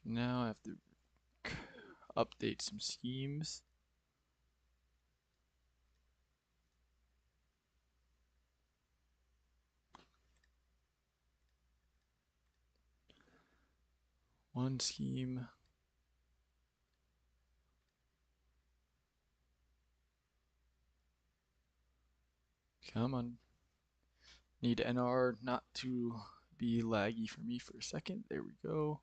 Now I have to update some schemes. One scheme. Come on. Need NR not to be laggy for me for a second. There we go.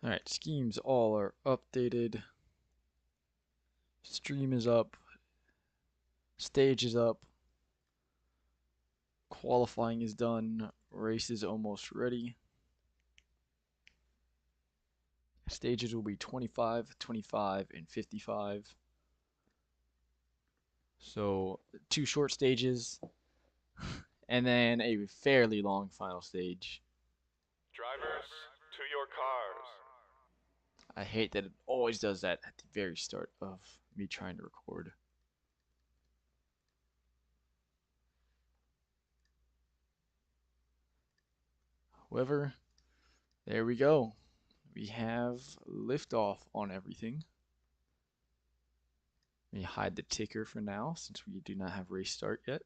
Alright, schemes all are updated. Stream is up. Stage is up. Qualifying is done. Race is almost ready. Stages will be 25, 25, and 55. So 2 short stages, and then a fairly long final stage. Drivers, to your cars. I hate that it always does that at the very start of me trying to record. However, there we go. We have liftoff on everything. Let me hide the ticker for now since we do not have race start yet.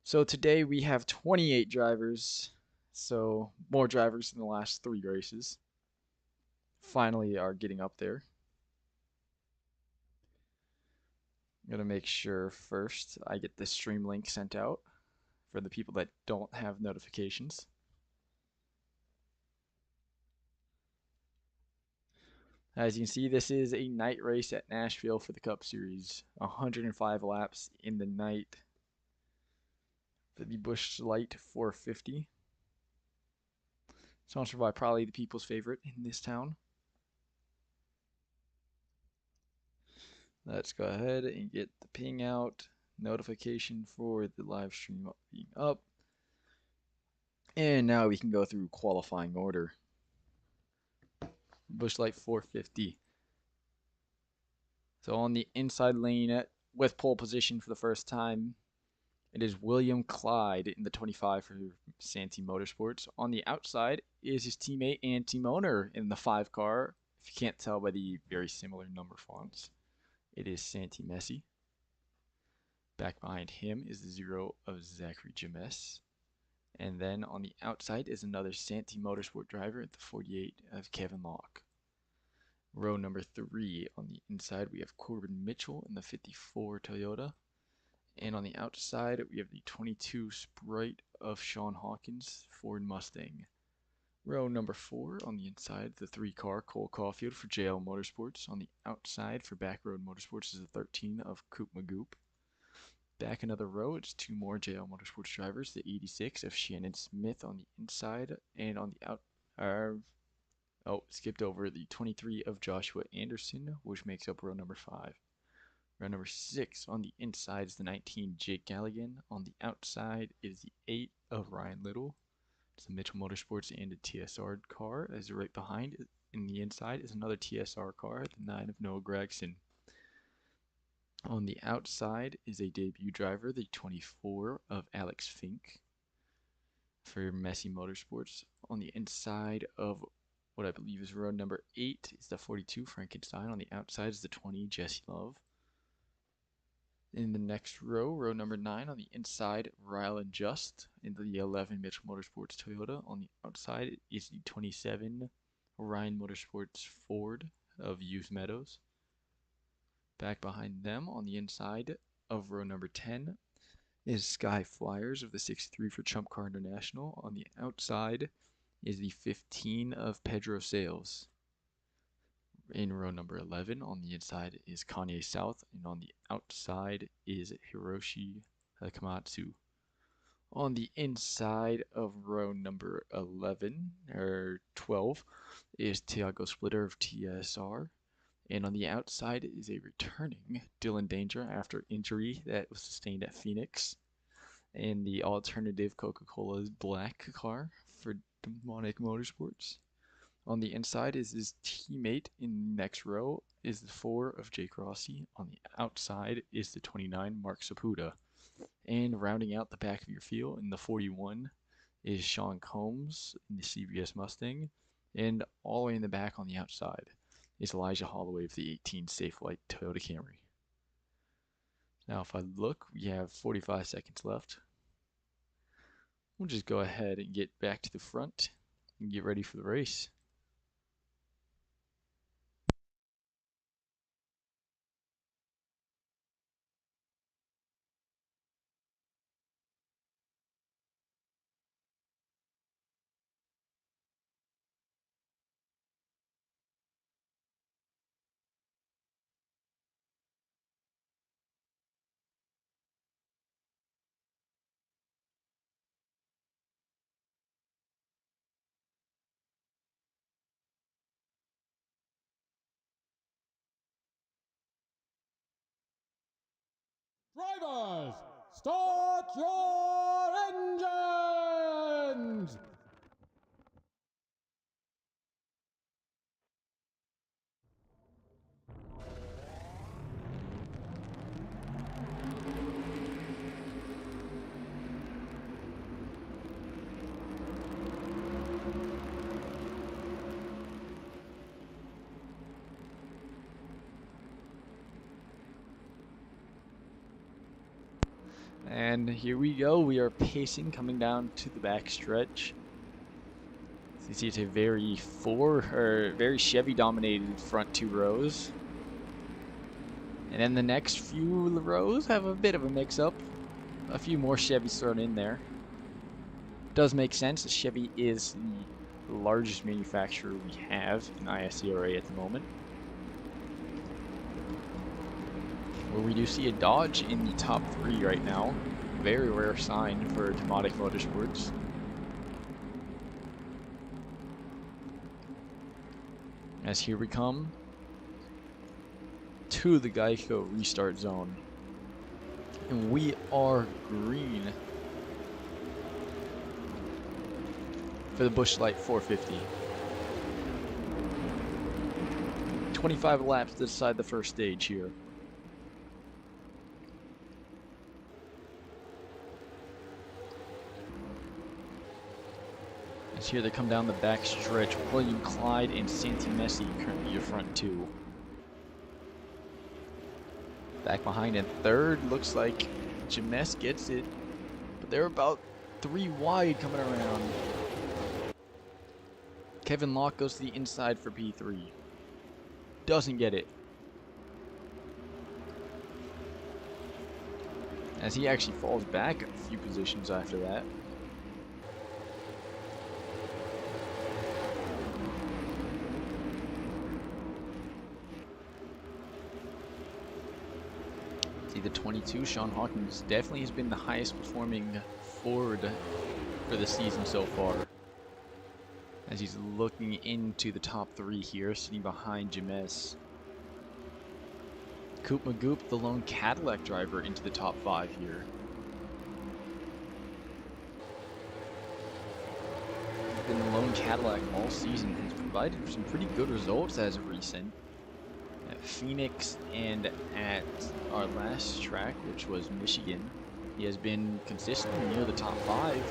So today we have 28 drivers, so more drivers than the last 3 races. Finally are getting up there. I'm gonna make sure first I get the stream link sent out for the people that don't have notifications. As you can see, this is a night race at Nashville for the Cup Series. 105 laps in the night for the Busch Lite 450. Sponsored by probably the people's favorite in this town. Let's go ahead and get the ping out notification for the live stream being up. And now we can go through qualifying order. Busch Light 450. So on the inside lane with pole position for the first time, it is William Clyde in the 25 for Santee Motorsports. On the outside is his teammate and team owner in the 5 car. If you can't tell by the very similar number fonts, it is Santee Messi. Back behind him is the 0 of Zachary James. And then on the outside is another Santee Motorsport driver at the 48 of Kevin Locke. Row number 3 on the inside we have Corbin Mitchell in the 54 Toyota. And on the outside we have the 22 Sprite of Sean Hawkins Ford Mustang. Row number 4 on the inside, the 3 car Cole Caulfield for JL Motorsports. On the outside for Backroad Motorsports is the 13 of Coop Magoop. Back another row, it's 2 more JL Motorsports drivers, the 86 of Shannon Smith on the inside, and on the skipped over the 23 of Joshua Anderson, which makes up row number 5. Row number 6 on the inside is the 19 Jake Galligan. On the outside is the 8 of Ryan Little. It's the Mitchell Motorsports and a TSR car. As right behind in the inside is another TSR car, the 9 of Noah Gregson. On the outside is a debut driver, the 24 of Alex Fink for Messi Motorsports. On the inside of what I believe is row number 8 is the 42 Frankenstein. On the outside is the 20 Jesse Love. In the next row, row number 9, on the inside, Rylan Just in the 11 Mitchell Motorsports Toyota. On the outside is the 27 Ryan Motorsports Ford of Youth Meadows. Back behind them on the inside of row number 10 is Sky Flyers of the 63 for Chump Car International. On the outside is the 15 of Pedro Sales. In row number 11 on the inside is Kanye South, and on the outside is Hiroshi Hakamatsu. On the inside of row number 11 or 12 is Tiago Splitter of TSR. And on the outside is a returning Dylan Danger after injury that was sustained at Phoenix. And the alternative Coca-Cola's black car for Demonic Motorsports. On the inside is his teammate. In the next row is the 4 of Jake Rossi. On the outside is the 29, Mark Saputa. And rounding out the back of your field in the 41 is Sean Combs in the CBS Mustang. And all the way in the back on the outside is Elijah Holloway of the 18 Safelite Toyota Camry. Now if I look, we have 45 seconds left. We'll just go ahead and get back to the front and get ready for the race. Drivers, start your engines! And here we go. We are pacing, coming down to the back stretch. So you see it's a very very Chevy-dominated front 2 rows. And then the next few rows have a bit of a mix-up. A few more Chevys thrown in there. Does make sense. Chevy is the largest manufacturer we have in ISCRA at the moment. Where we do see a Dodge in the top 3 right now. Very rare sign for Demonic Motorsports. As here we come to the Geico restart zone. And we are green for the Busch Lite 450. 25 laps to decide the first stage here. As here they come down the back stretch. William Clyde and Santi Messi currently your front 2. Back behind in third, looks like James gets it, but they're about 3 wide coming around. Kevin Locke goes to the inside for P3. Doesn't get it. As he actually falls back a few positions after that. See the 22, Sean Hawkins definitely has been the highest performing Ford for the season so far. As he's looking into the top 3 here, sitting behind James. Coop Magoop, the lone Cadillac driver, into the top 5 here. He's been the lone Cadillac all season and has provided some pretty good results as of recent. At Phoenix and at our last track, which was Michigan, he has been consistently near the top 5,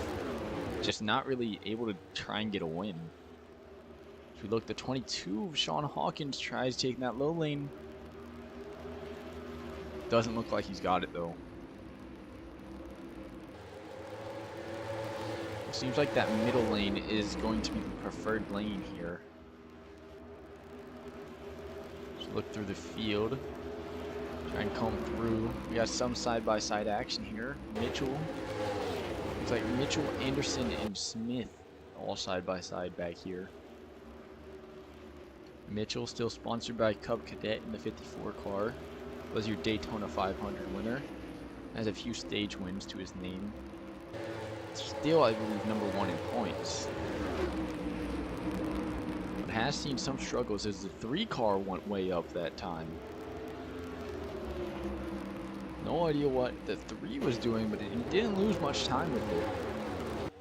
just not really able to try and get a win. If we look, the 22, Sean Hawkins tries taking that low lane. Doesn't look like he's got it though. It seems like that middle lane is going to be the preferred lane here. Just look through the field. Try and comb through. We got some side-by-side action here. Mitchell. Looks like Mitchell, Anderson, and Smith all side-by-side back here. Mitchell still sponsored by Cub Cadet in the 54 car. Was your Daytona 500 winner. Has a few stage wins to his name. Still, I believe, #1 in points. But has seen some struggles as the 3 car went way up that time. No idea what the 3 was doing, but it didn't lose much time with it.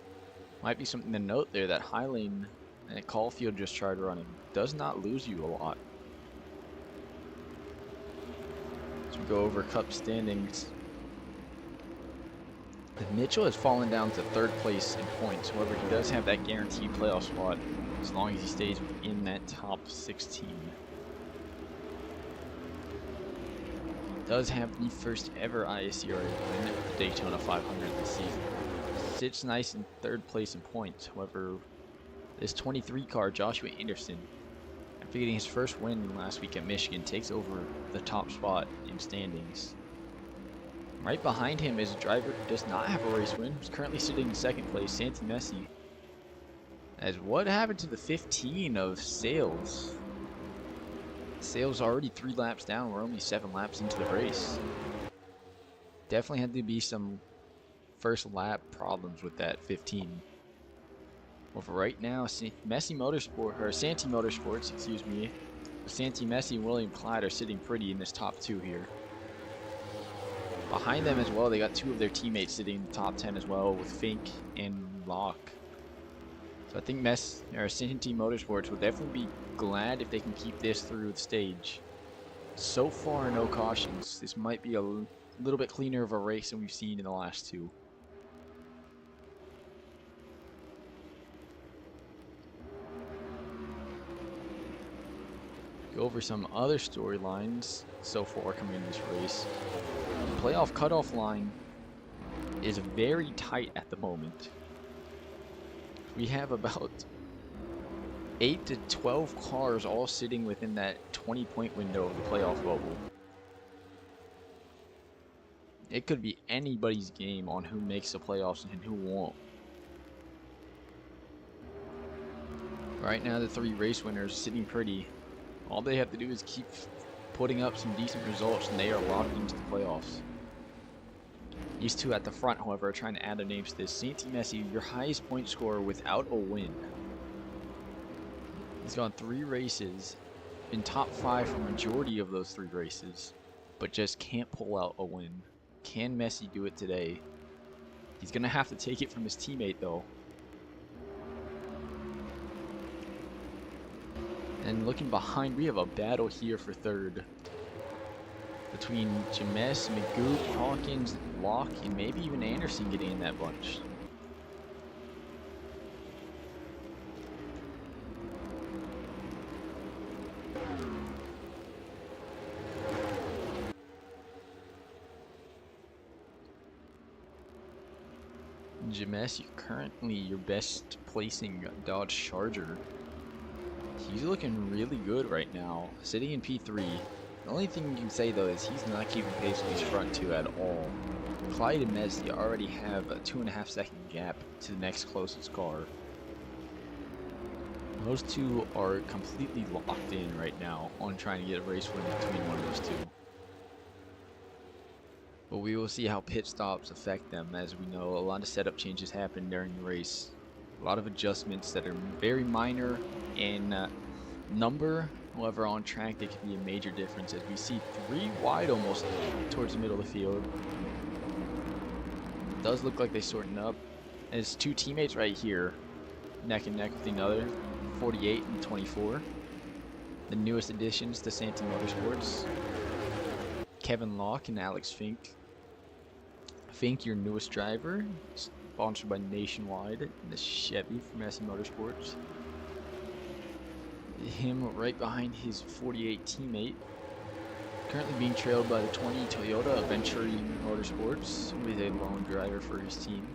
Might be something to note there that Highlane and Caulfield just tried running does not lose you a lot. As we go over Cup standings, Mitchell has fallen down to 3rd place in points. However, he does have that guaranteed playoff spot as long as he stays within that top 16. Does have the first ever ISCRA win at the Daytona 500 this season. Sits nice in 3rd place in points. However, this 23 car, Joshua Anderson, after getting his first win last week at Michigan, takes over the top spot in standings. Right behind him is a driver who does not have a race win, who's currently sitting in 2nd place, Santi Messi. As what happened to the 15 of Sales? Sales already 3 laps down. We're only 7 laps into the race. Definitely had to be some first lap problems with that 15. Well, for right now, Santi Motorsports, excuse me, Santi Messi and William Clyde are sitting pretty in this top 2 here. Behind them as well, they got 2 of their teammates sitting in the top 10 as well, with Fink and Locke. So I think Santi Motorsports will definitely be glad if they can keep this through the stage. So far, no cautions. This might be a little bit cleaner of a race than we've seen in the last 2. Go over some other storylines so far coming in this race. The playoff cutoff line is very tight at the moment. We have about 8 to 12 cars all sitting within that 20-point window of the playoff bubble. It could be anybody's game on who makes the playoffs and who won't. Right now, the 3 race winners sitting pretty. All they have to do is keep putting up some decent results and they are locked into the playoffs. These 2 at the front, however, are trying to add their names to this. Santi Messi, your highest point scorer without a win. He's gone 3 races, been top 5 for majority of those 3 races, but just can't pull out a win. Can Messi do it today? He's going to have to take it from his teammate, though. And looking behind, we have a battle here for 3rd. Between James, Magoo, Hawkins, Locke, and maybe even Anderson getting in that bunch. James, currently your best placing Dodge Charger. He's looking really good right now, sitting in P3. The only thing you can say though is he's not keeping pace with these front 2 at all. Clyde and Messi already have a 2.5-second gap to the next closest car. Those 2 are completely locked in right now on trying to get a race win between one of those 2. But we will see how pit stops affect them. As we know, a lot of setup changes happen during the race. A lot of adjustments that are very minor in number. However, on track, they can be a major difference as we see 3 wide almost towards the middle of the field. It does look like they're sorting up. As 2 teammates right here, neck and neck with another, 48 and 24. The newest additions to Santi Motorsports, Kevin Locke and Alex Fink. Fink, your newest driver, sponsored by Nationwide and the Chevy from SC Motorsports. Him right behind his 48 teammate, currently being trailed by the 20 Toyota Venturi Motorsports with a lone driver for his team.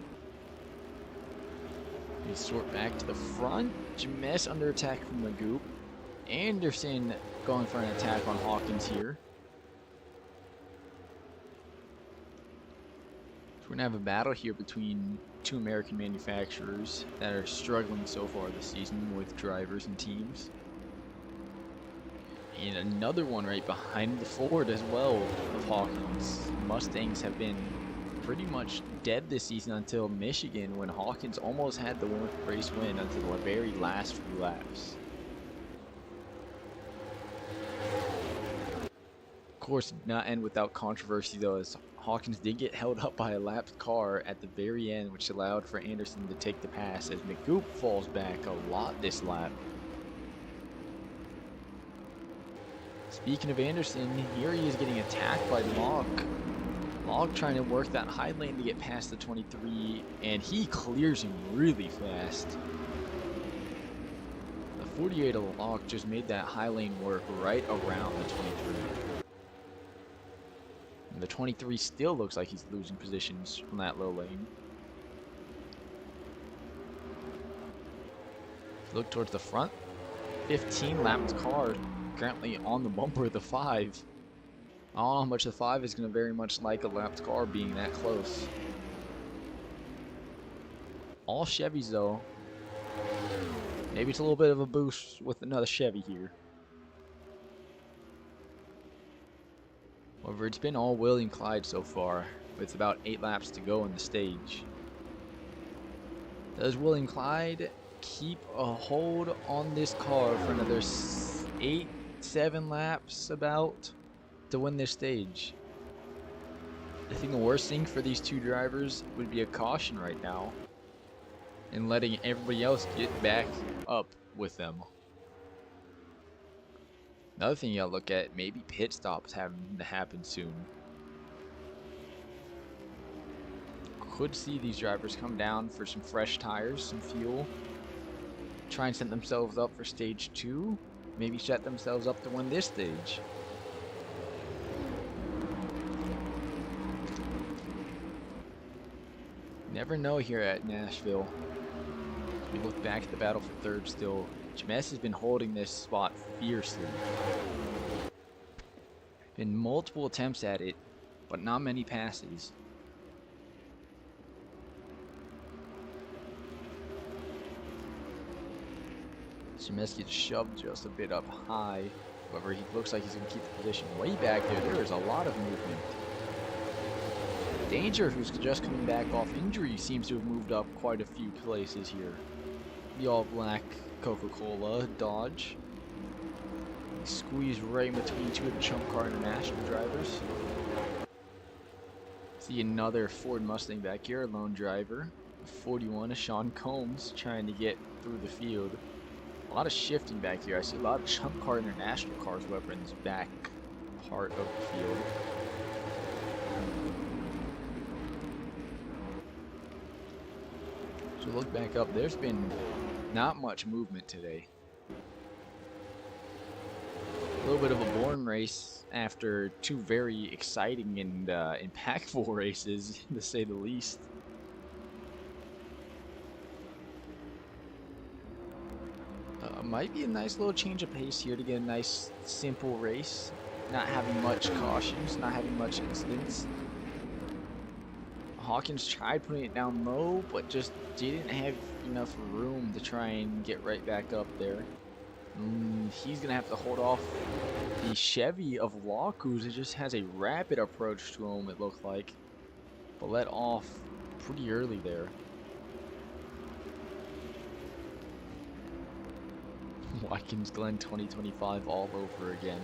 We sort back to the front. James under attack from Magoo. Anderson going for an attack on Hawkins here. So we're going to have a battle here between 2 American manufacturers that are struggling so far this season with drivers and teams. And another one right behind the Ford as well of Hawkins. Mustangs have been pretty much dead this season until Michigan, when Hawkins almost had the race win until the very last few laps. Of course, did not end without controversy though, as Hawkins did get held up by a lapped car at the very end, which allowed for Anderson to take the pass as McGoop falls back a lot this lap. Speaking of Anderson, here he is getting attacked by Locke. Locke trying to work that high lane to get past the 23, and he clears him really fast. The 48 of Locke just made that high lane work right around the 23. And the 23 still looks like he's losing positions from that low lane. Look towards the front. 15 lapped car currently on the bumper of the 5. I don't know how much the 5 is going to very much like a lapped car being that close. All Chevys though. Maybe it's a little bit of a boost with another Chevy here. However, it's been all William Clyde so far, with about 8 laps to go in the stage. Does William Clyde keep a hold on this car for another 8, 7 laps about to win this stage? I think the worst thing for these two drivers would be a caution right now and letting everybody else get back up with them. Another thing you gotta look at, maybe pit stops having to happen soon. Could see these drivers come down for some fresh tires, some fuel. Try and set themselves up for stage 2. Maybe set themselves up to win this stage. Never know here at Nashville. We look back at the battle for third still. James has been holding this spot fiercely. Been multiple attempts at it, but not many passes. James gets shoved just a bit up high. However, he looks like he's going to keep the position way back there. There is a lot of movement. Danger, who's just coming back off injury, seems to have moved up quite a few places here. The all-black Coca-Cola Dodge. Squeeze right in between two of the Chump Car International drivers. See another Ford Mustang back here, a lone driver. 41 is Sean Combs trying to get through the field. A lot of shifting back here. I see a lot of Chump Car International cars, however, in this back part of the field. So look back up, there's been not much movement today. A little bit of a boring race after 2 very exciting and impactful races, to say the least. Might be a nice little change of pace here to get a nice simple race. Not having much cautions, not having much incidents. Hawkins tried putting it down low, but just didn't have enough room to try and get right back up there. He's going to have to hold off the Chevy of Locke, who just has a rapid approach to him, it looked like. But let off pretty early there. Watkins Glen 2025 all over again.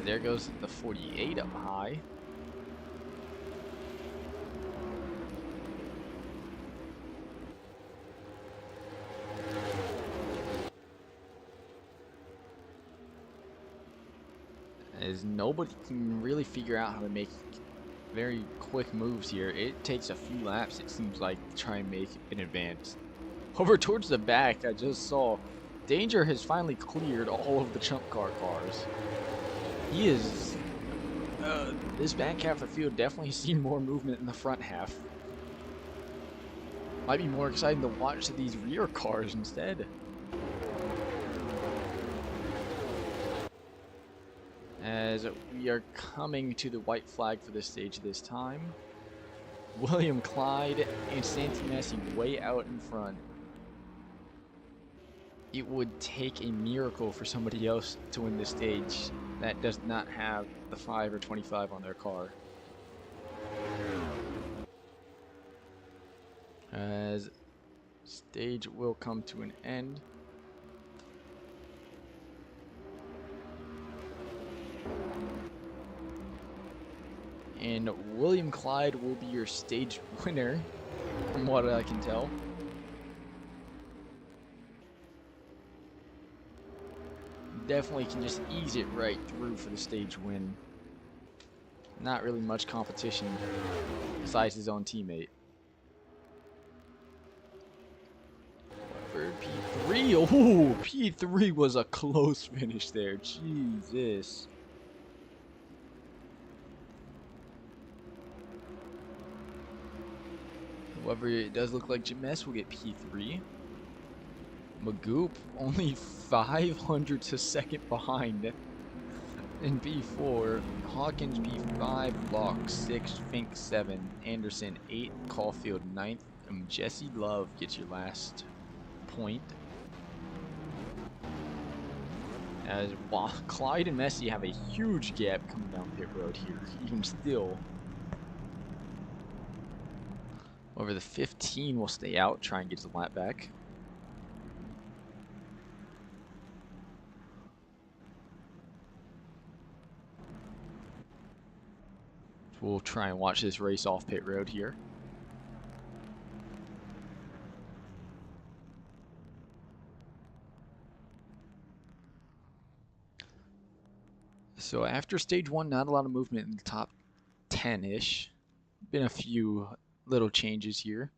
There goes the 48 up high. As nobody can really figure out how to make very quick moves here. It takes a few laps, it seems like, to try and make an advance. Over towards the back, I just saw Danger has finally cleared all of the Chump Car cars. He is, this back half of the field definitely seen more movement in the front half. Might be more exciting to watch these rear cars instead. As we are coming to the white flag for this stage this time. William Clyde and Santi Messi way out in front. It would take a miracle for somebody else to win this stage that does not have the 5 or 25 on their car. As stage will come to an end. And William Clyde will be your stage winner, from what I can tell. Definitely can just ease it right through for the stage win. Not really much competition besides his own teammate. For P3, oh, P3 was a close finish there. Jesus. However, it does look like James will get P3. Magoop only 500 to second behind in P4. Hawkins P5, Block 6, Fink 7, Anderson 8, Caulfield 9th, and Jesse Love gets your last point. As while Clyde and Messi have a huge gap coming down pit road here, even still. Over the 15 will stay out, try and get his lap back. We'll try and watch this race off pit road here. So after stage 1, not a lot of movement in the top 10-ish. Been a few little changes here.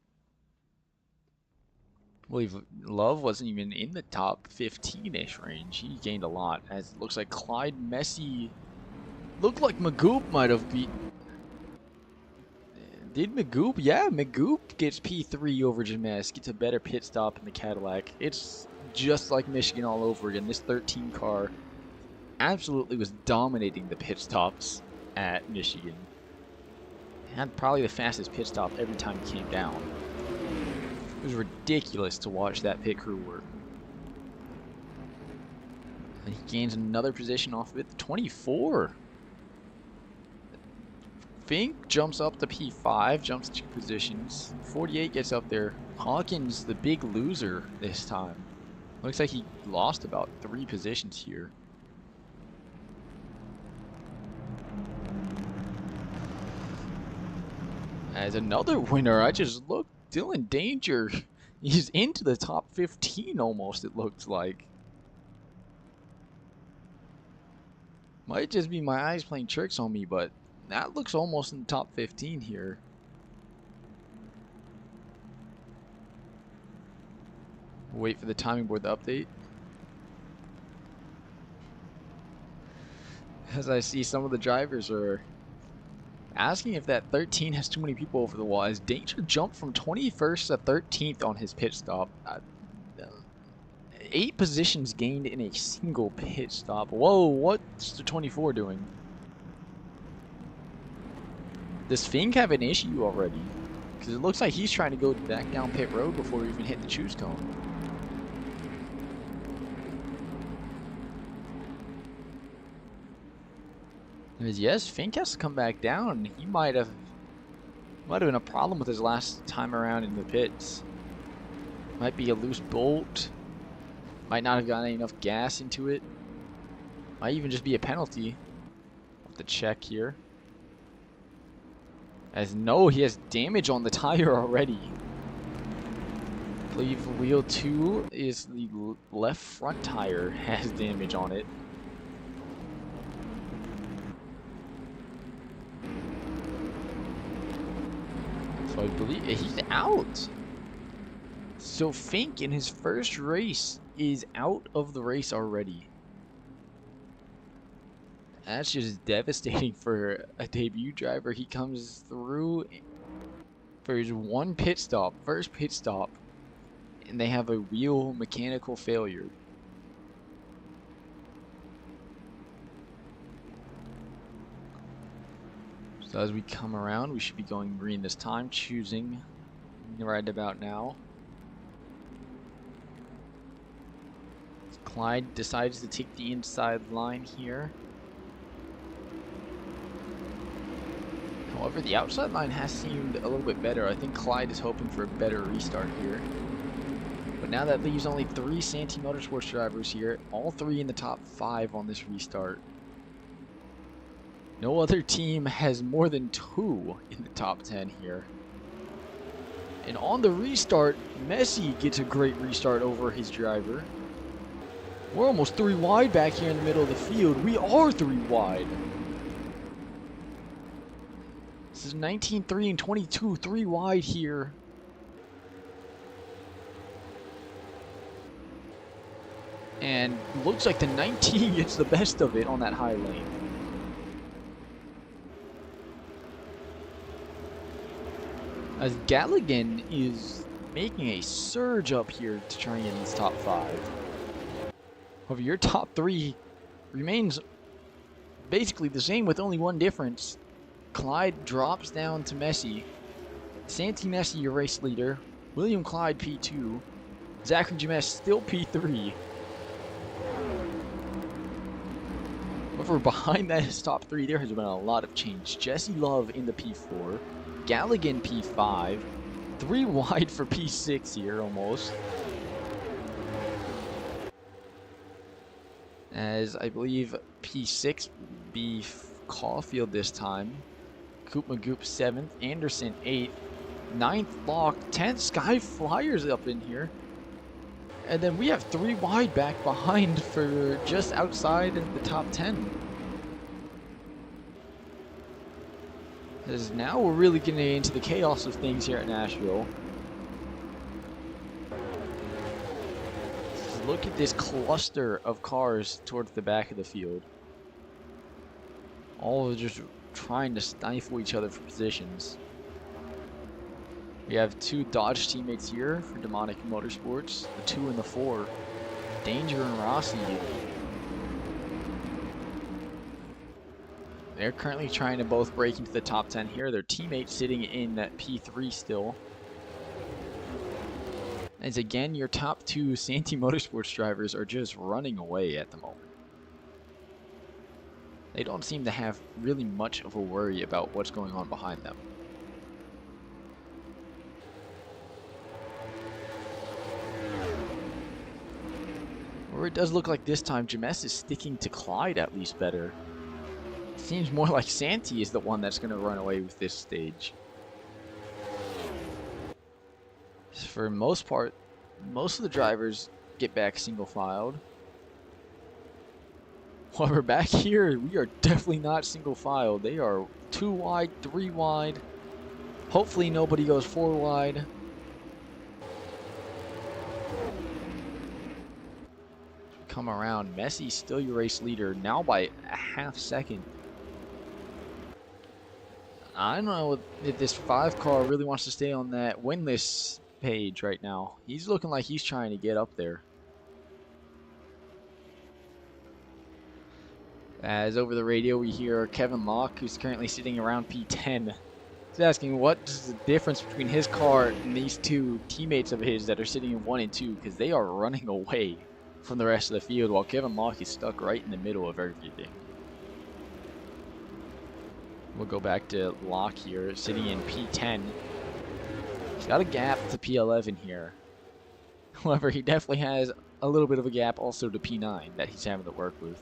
I believe Love wasn't even in the top 15-ish range. He gained a lot, as it looks like Clyde Messi looked like Magoop might have beat. Did Magoop? Yeah, Magoop gets P3 over James, gets a better pit stop in the Cadillac. It's just like Michigan all over again. This 13 car absolutely was dominating the pit stops at Michigan. Had probably the fastest pit stop every time he came down. It was ridiculous to watch that pit crew work. And he gains another position off of it. 24. Fink jumps up to P5, jumps 2 positions. 48 gets up there. Hawkins, the big loser this time. Looks like he lost about 3 positions here. As another winner, I just looked, Dylan Danger. He's into the top 15 almost, it looks like. Might just be my eyes playing tricks on me, but that looks almost in the top 15 here. Wait for the timing board to update. As I see some of the drivers are asking if that 13 has too many people over the wall. As Danger jumped from 21st to 13th on his pit stop. 8 positions gained in a single pit stop. Whoa, what's the 24 doing? Does Fink have an issue already? Because it looks like he's trying to go back down pit road before we even hit the choose cone. Because yes, Fink has to come back down. He might have been a problem with his last time around in the pits. Might be a loose bolt. Might not have gotten enough gas into it. Might even just be a penalty. Have to check here. As no, he has damage on the tire already. I believe wheel 2 is the left front tire has damage on it. So I believe he's out. So Fink in his first race is out of the race already. That's just devastating for a debut driver. He comes through for his one pit stop, first pit stop, and they have a real mechanical failure. So as we come around, we should be going green this time, choosing right about now. Clyde decides to take the inside line here. However, the outside line has seemed a little bit better. I think Clyde is hoping for a better restart here. But now that leaves only 3 Santee Motorsports drivers here, all 3 in the top 5 on this restart. No other team has more than 2 in the top 10 here. And on the restart, Messi gets a great restart over his driver. We're almost 3 wide back here in the middle of the field. We are 3 wide. This is 19-3 and 22, 3 wide here. And looks like the 19 gets the best of it on that high lane. As Galligan is making a surge up here to try and get in this top 5. However, your top 3 remains basically the same with only one difference. Clyde drops down to Messi. Santi Messi, your race leader. William Clyde, P2. Zachary James, still P3. However, behind that top 3, there has been a lot of change. Jesse Love in the P4. Galligan P5. 3 wide for P6 here, almost. As I believe P6 be Caulfield this time. Coop Magoop 7th. Anderson 8th. 9th Lock. 10th Sky Flyers up in here. And then we have 3 wide back behind for just outside of the top 10. As now we're really getting into the chaos of things here at Nashville. Look at this cluster of cars towards the back of the field. All just trying to stifle each other for positions. We have 2 Dodge teammates here for Demonic Motorsports. The 2 and the 4. Danger and Rossi. They're currently trying to both break into the top 10 here. Their teammate sitting in at P3 still. As again, your top 2 Santi Motorsports drivers are just running away at the moment. They don't seem to have really much of a worry about what's going on behind them. Or it does look like this time James is sticking to Clyde at least better. It seems more like Santi is the one that's going to run away with this stage. For the most part, most of the drivers get back single filed. However, back here, we are definitely not single filed. They are 2 wide, 3 wide. Hopefully nobody goes 4 wide. Come around. Messi still your race leader, now by a half second. I don't know if this 5 car really wants to stay on that winless page right now. He's looking like he's trying to get up there. As over the radio we hear Kevin Locke, who's currently sitting around P10. He's asking what's the difference between his car and these 2 teammates of his that are sitting in 1 and 2, because they are running away from the rest of the field while Kevin Locke is stuck right in the middle of everything. We'll go back to Locke here, sitting in P10. He's got a gap to P11 here. However, he definitely has a little bit of a gap also to P9 that he's having to work with.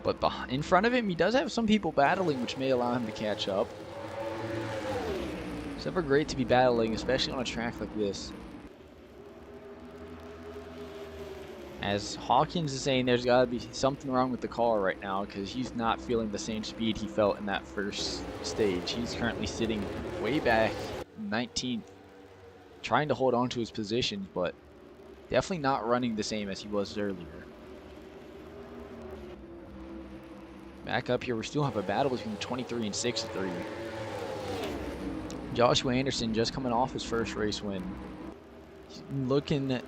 But in front of him, he does have some people battling, which may allow him to catch up. It's never great to be battling, especially on a track like this. As Hawkins is saying, there's got to be something wrong with the car right now because he's not feeling the same speed he felt in that first stage. He's currently sitting way back 19th, trying to hold on to his position, but definitely not running the same as he was earlier. Back up here, we still have a battle between 23 and 6-3. Joshua Anderson just coming off his first race win. He's looking...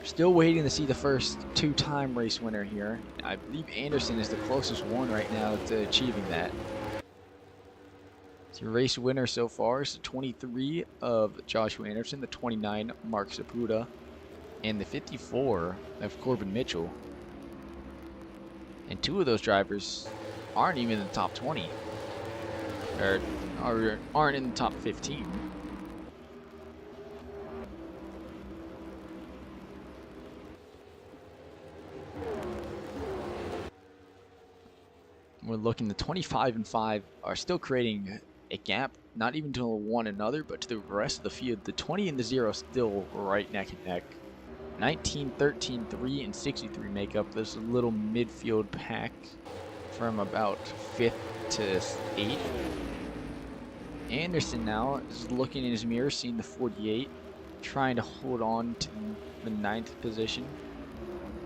Still waiting to see the first 2-time race winner here. I believe Anderson is the closest one right now to achieving that. So your race winner so far is the 23 of Joshua Anderson, the 29 Mark Saputa, and the 54 of Corbin Mitchell. And 2 of those drivers aren't even in the top 20. Or aren't in the top 15. We're looking, the 25 and 5 are still creating a gap, not even to one another, but to the rest of the field. The 20 and the 0 still right neck and neck. 19, 13, 3, and 63 make up this little midfield pack from about 5th to 8th. Anderson now is looking in his mirror, seeing the 48, trying to hold on to the 9th position.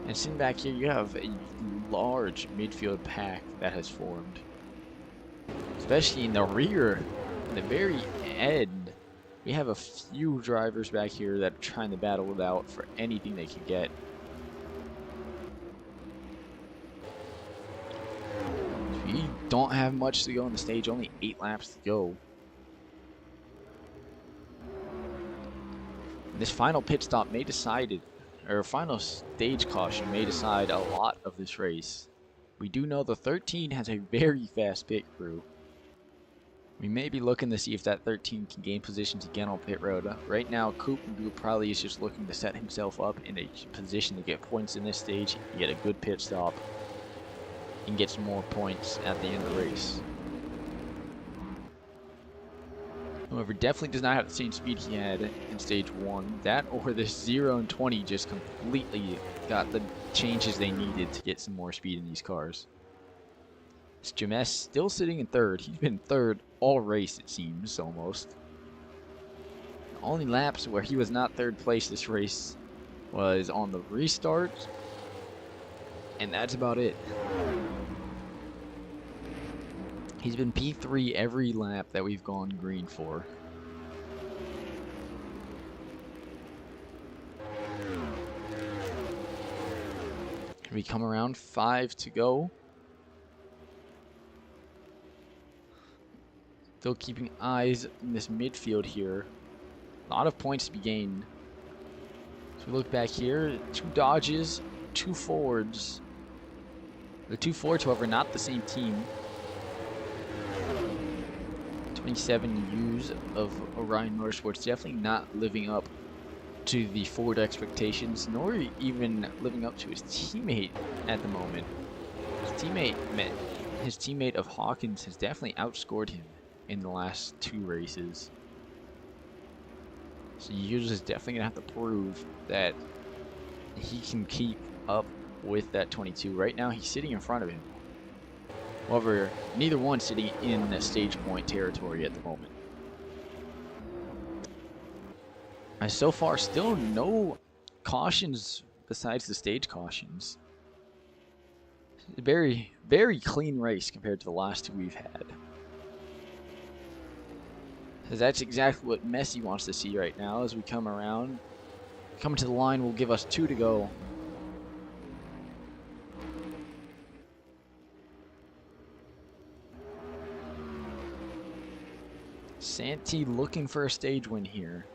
And sitting back here, you have a large midfield pack that has formed. Especially in the rear, in the very end, we have a few drivers back here that are trying to battle it out for anything they can get. We don't have much to go on the stage, only 8 laps to go. This final pit stop may decide it, or final stage caution may decide a lot of this race. We do know the 13 has a very fast pit crew. We may be looking to see if that 13 can gain positions again on pit road. Right now, Kupengu probably is just looking to set himself up in a position to get points in this stage, get a good pit stop, and get some more points at the end of the race. However, definitely does not have the same speed he had in stage 1. That or this 0 and 20 just completely got the changes they needed to get some more speed in these cars. James still sitting in 3rd. He's been 3rd all race, it seems, almost. The only laps where he was not 3rd place this race was on the restart, and that's about it. He's been P3 every lap that we've gone green for. We come around 5 to go. Still keeping eyes in this midfield here. A lot of points to be gained. So we look back here, 2 Dodges, 2 Fords. The 2 Fords, however, not the same team. 27 U's of Orion Motorsports, definitely not living up to the Ford expectations, nor even living up to his teammate at the moment. His teammate of Hawkins has definitely outscored him in the last 2 races. So Hughes is definitely gonna have to prove that he can keep up with that 22. Right now, he's sitting in front of him. However, neither one sitting in the stage point territory at the moment. So far, still no cautions besides the stage cautions. Very, very clean race compared to the last 2 we've had. Because that's exactly what Messi wants to see right now as we come around. Coming to the line will give us 2 to go. Santee looking for a stage win here.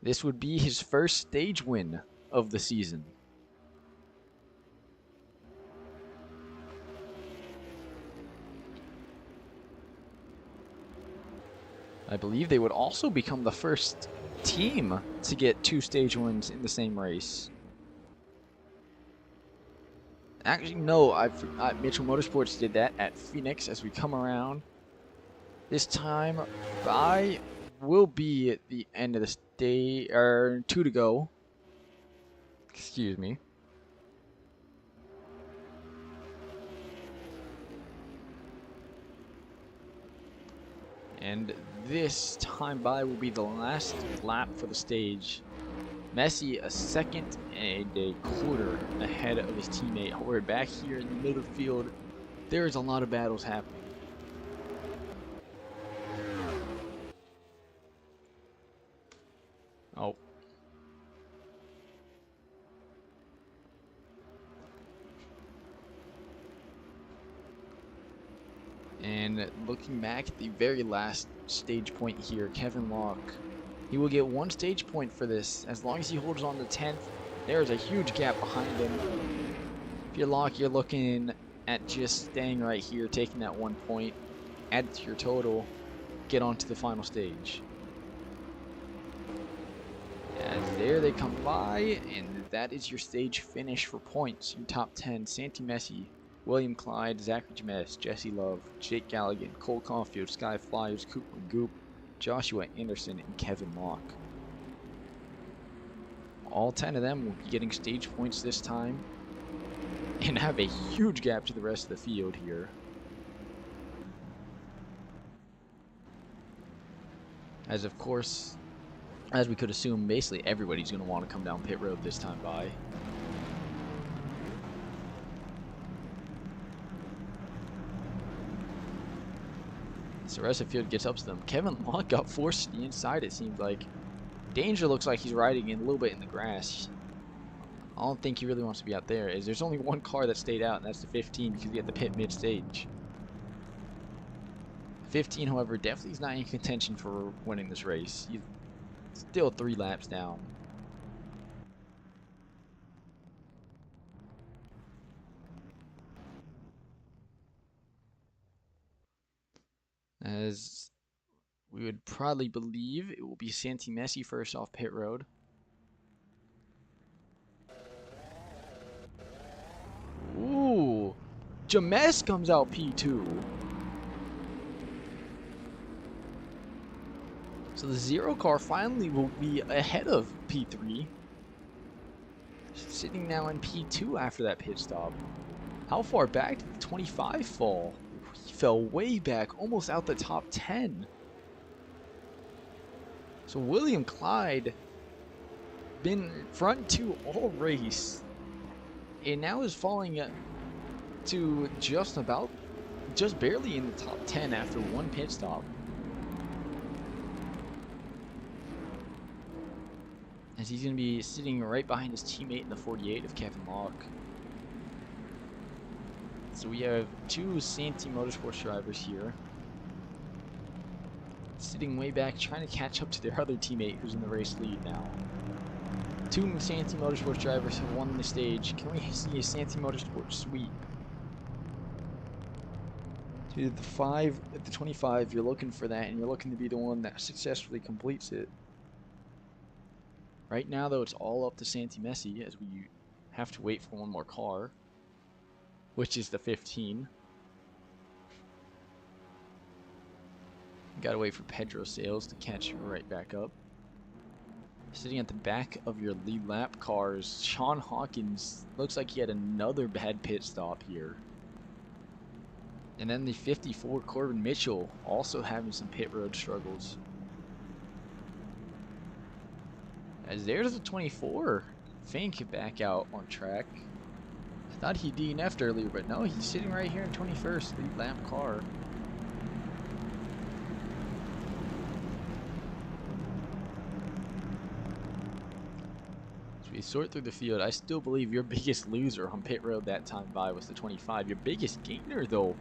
This would be his first stage win of the season. I believe they would also become the first team to get 2 stage wins in the same race. Actually, no, Mitchell Motorsports did that at Phoenix as we come around. This time, by will be at the end of the day, or 2 to go. Excuse me. And this time by will be the last lap for the stage. Messi a second and a quarter ahead of his teammate. We're back here in the middle of the field. There is a lot of battles happening. Oh. And looking back at the very last stage point here, Kevin Locke. He will get 1 stage point for this. As long as he holds on to 10th, there is a huge gap behind him. If you're Locke, you're looking at just staying right here, taking that 1 point, add it to your total, get on to the final stage. As there they come by, and that is your stage finish for points. Your top 10, Santi Messi, William Clyde, Zachary James, Jesse Love, Jake Galligan, Cole Caulfield, Sky Flyers, Cooper Goop, Joshua Anderson, and Kevin Locke. All 10 of them will be getting stage points this time and have a huge gap to the rest of the field here. As of course, as we could assume, basically everybody's going to want to come down pit road this time by. So the rest of the field gets up to them. Kevin Locke got forced to the inside, it seems like. Danger looks like he's riding in a little bit in the grass. I don't think he really wants to be out there. There's only one car that stayed out, and that's the 15 because he had the pit mid-stage. 15, however, definitely is not in contention for winning this race. He's still 3 laps down. As we would probably believe, it will be Santi Messi first off pit road. Ooh, James comes out P2. So the 0 car finally will be ahead of P3. Sitting now in P2 after that pit stop. How far back did the 25 fall? He fell way back, almost out the top 10. So William Clyde been front 2 all race, and now is falling to just barely in the top 10 after 1 pit stop. As he's going to be sitting right behind his teammate in the 48 of Kevin Locke. So we have 2 Santi Motorsports drivers here, sitting way back, trying to catch up to their other teammate who's in the race lead now. 2 Santi Motorsports drivers have won the stage. Can we see a Santi Motorsports sweep? So at the 25, you're looking for that, and you're looking to be the one that successfully completes it. Right now, though, it's all up to Santi Messi as we have to wait for one more car, which is the 15. Gotta wait for Pedro Sales to catch right back up. Sitting at the back of your lead lap cars, Sean Hawkins looks like he had another bad pit stop here. And then the 54 Corbin Mitchell also having some pit road struggles. As there's the 24, Fink back out on track. I thought he DNF'd earlier, but no, he's sitting right here in 21st, lead lap car. As we sort through the field, I still believe your biggest loser on pit road that time by was the 25. Your biggest gainer, though,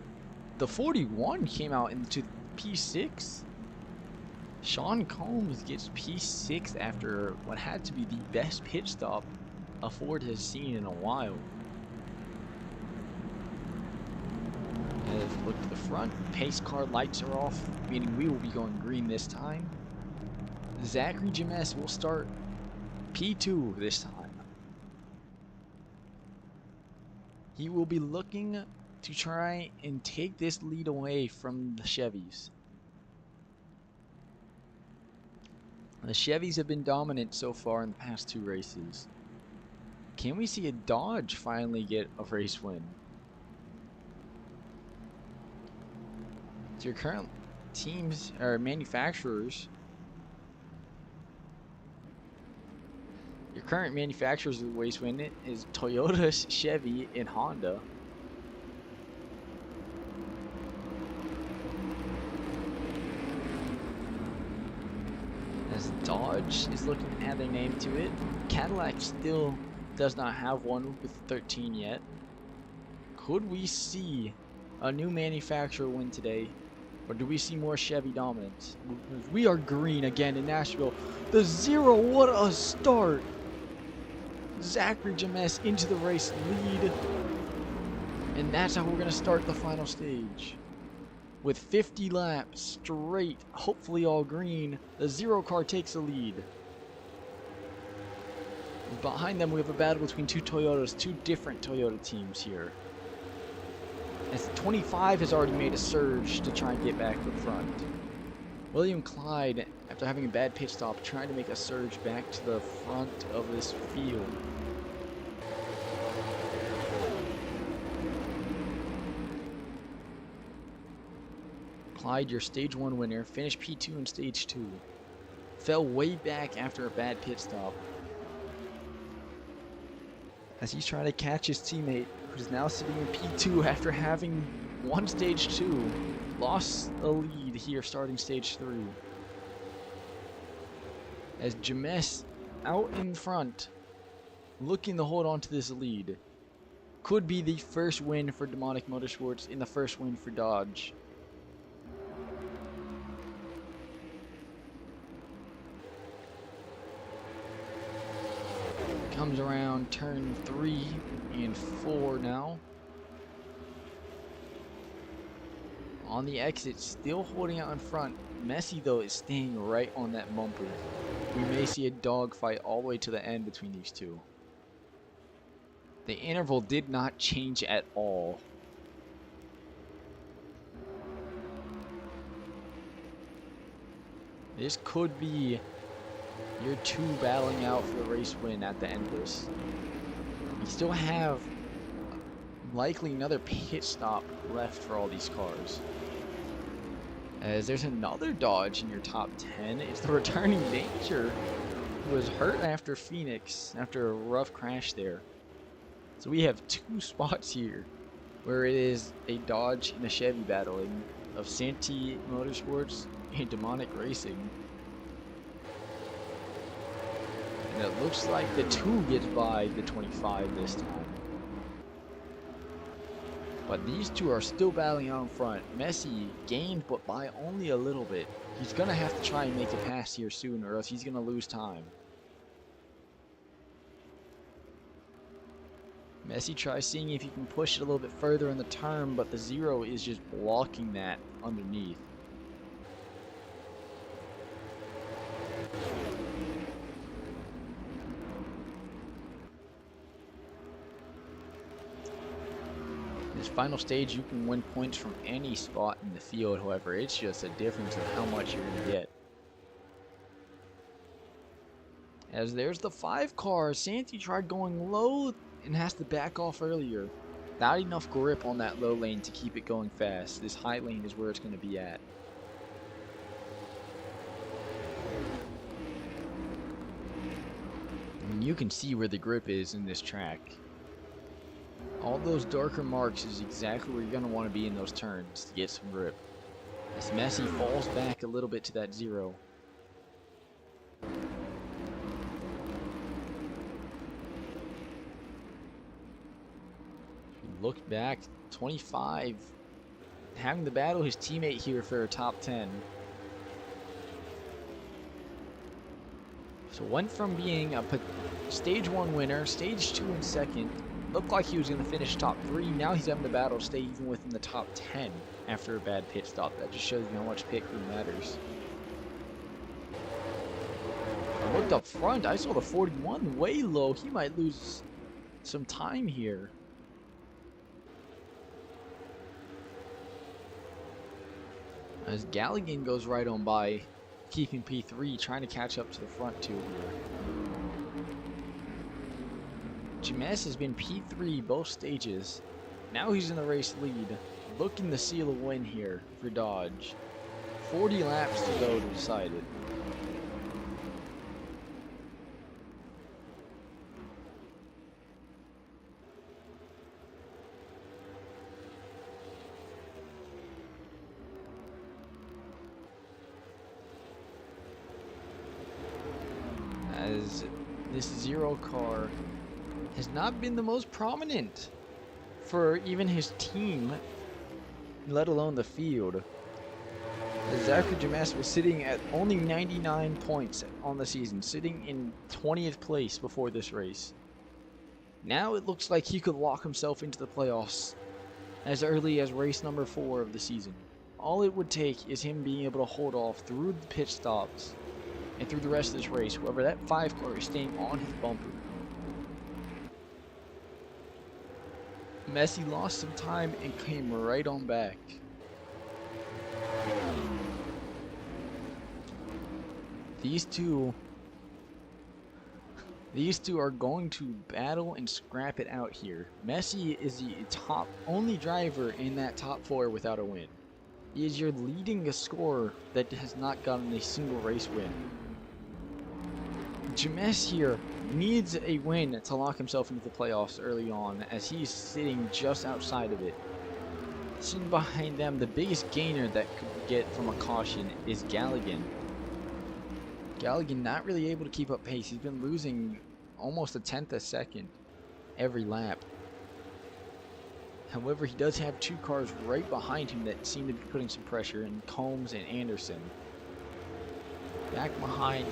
the 41 came out into P6. Sean Combs gets P6 after what had to be the best pit stop a Ford has seen in a while. As we look to the front, pace car lights are off, meaning we will be going green this time. Zachary James will start P2 this time. He will be looking to try and take this lead away from the Chevys. The Chevys have been dominant so far in the past 2 races. Can we see a Dodge finally get a race win? So your current teams or manufacturers, your current manufacturers of the race win it is Toyota, Chevy, and Honda. As Dodge is looking to add their name to it. Cadillac still does not have one with 13 yet. Could we see a new manufacturer win today? Or do we see more Chevy dominance? We are green again in Nashville. The 0, what a start! Zachary James into the race lead. And that's how we're going to start the final stage. With 50 laps straight, hopefully all green, the 0 car takes the lead. Behind them, we have a battle between two Toyotas, two different Toyota teams here. As the 25 has already made a surge to try and get back to the front. William Clyde, after having a bad pit stop, trying to make a surge back to the front of this field. Clyde, your stage 1 winner, finished P2 in stage 2. Fell way back after a bad pit stop. As he's trying to catch his teammate, who's now sitting in P2 after having won stage 2. Lost the lead here starting stage 3. As James out in front, looking to hold on to this lead. Could be the first win for Demonic Motorsports and the first win for Dodge. Comes around turn 3 and 4 now. On the exit, still holding out in front. Messi, though, is staying right on that bumper. We may see a dogfight all the way to the end between these two. The interval did not change at all. This could be your two battling out for the race win at the end of this. You still have likely another pit stop left for all these cars. As there's another Dodge in your top 10. It's the returning Danger, who was hurt after Phoenix after a rough crash there. So we have two spots here where it is a Dodge and a Chevy battling of Santee Motorsports and Demonic Racing. And it looks like the 2 gets by the 25 this time. But these two are still battling out in front. Messi gained, but by only a little bit. He's going to have to try and make a pass here soon, or else he's going to lose time. Messi tries seeing if he can push it a little bit further in the turn, but the 0 is just blocking that underneath. This final stage, you can win points from any spot in the field. However, it's just a difference of how much you're going to get. As there's the 5 car, Santee tried going low and has to back off earlier. Not enough grip on that low lane to keep it going fast. This high lane is where it's going to be at. And you can see where the grip is in this track. All those darker marks is exactly where you're going to want to be in those turns to get some grip. As Messi falls back a little bit to that 0. Look back, 25 having to battle his teammate here for a top 10. So went from being a stage 1 winner, stage 2 and second. Looked like he was going to finish top 3. Now he's having to battle stay even within the top 10 after a bad pit stop. That just shows you how much pit crew matters. I looked up front. I saw the 41 way low. He might lose some time here. As Galligan goes right on by, keeping P3, trying to catch up to the front 2 here. James has been P3 both stages. Now he's in the race lead, looking to seal a win here for Dodge. 40 laps to go to decide it. As this 0 car has not been the most prominent for even his team, let alone the field. Zachary James was sitting at only 99 points on the season, sitting in 20th place before this race. Now it looks like he could lock himself into the playoffs as early as race number 4 of the season. All it would take is him being able to hold off through the pit stops and through the rest of this race, however that 5 car is staying on his bumper. Messi lost some time and came right on back. These two are going to battle and scrap it out here. Messi is the only driver in that top 4 without a win. He is your leading scorer that has not gotten a single race win. James here needs a win to lock himself into the playoffs early on, as he's sitting just outside of it. Sitting behind them, the biggest gainer that could get from a caution is Galligan. Galligan not really able to keep up pace. He's been losing almost a tenth a second every lap. However, he does have 2 cars right behind him that seem to be putting some pressure in Combs and Anderson. Back behind,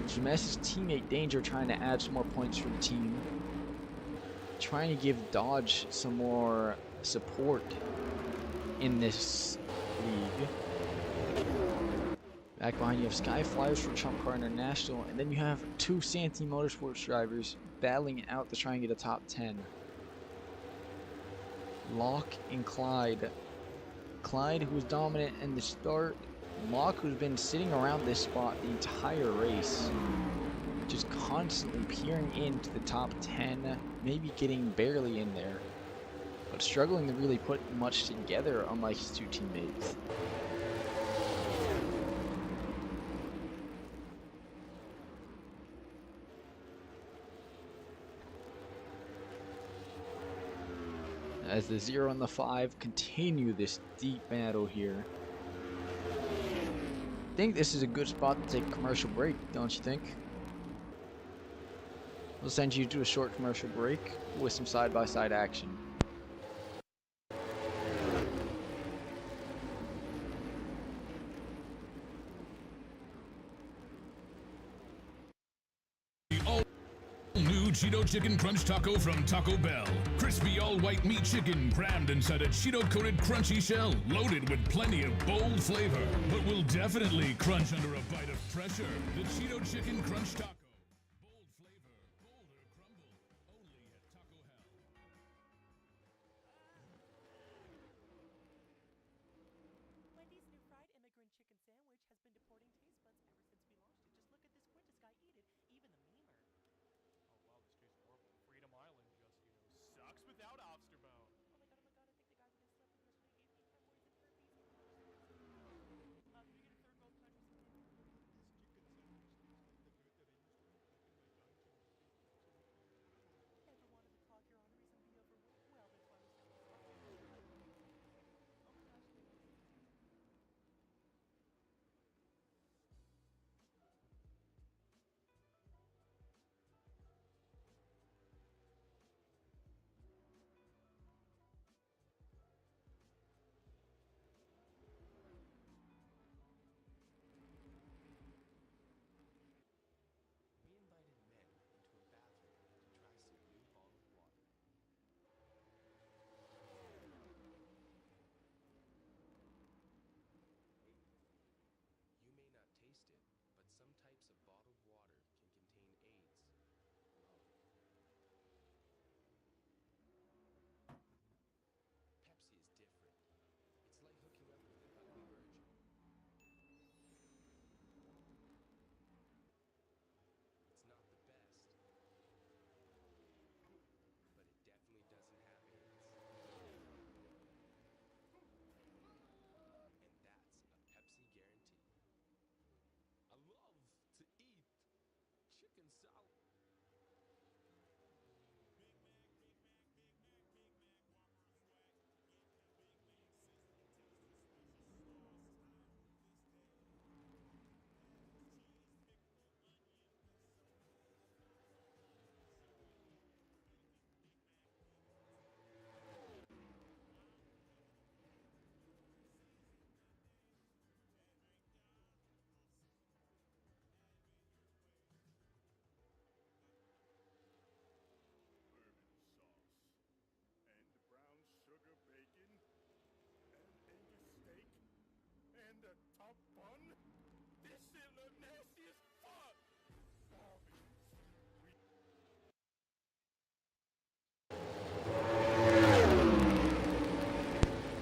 James' teammate Danger trying to add some more points for the team. Trying to give Dodge some more support in this league. Back behind you have Sky Flyers for Trump Car International, and then you have 2 Santee Motorsports drivers battling it out to try and get a top 10. Locke and Clyde. Clyde, who was dominant in the start. Locke, who's been sitting around this spot the entire race. Just constantly peering into the top 10, maybe getting barely in there. But struggling to really put much together, unlike his 2 teammates. As the 0 and the 5 continue this deep battle here. I think this is a good spot to take a commercial break, don't you think? We'll send you to a short commercial break with some side-by-side action. New Cheeto Chicken Crunch Taco from Taco Bell. Crispy all-white meat chicken crammed inside a Cheeto-coated crunchy shell, loaded with plenty of bold flavor, but will definitely crunch under a bite of pressure. The Cheeto Chicken Crunch Taco. Bold flavor, bolder crumble, only at Taco Hell. Wendy's new fried immigrant chicken sandwich has been deporting taste buds ever since we launched it. Just look at this Quintus guy eat it, even the memer. Oh wow, this tastes horrible. Freedom Island just, sucks without Obsterbone. Oh my god, I think the guy we just slept with yesterday gave me hemorrhoids and herpes. Oh my god, this is disgusting. Can we get a third world country some Nancy Pelosi? This chicken sandwich tastes like the dirt that I used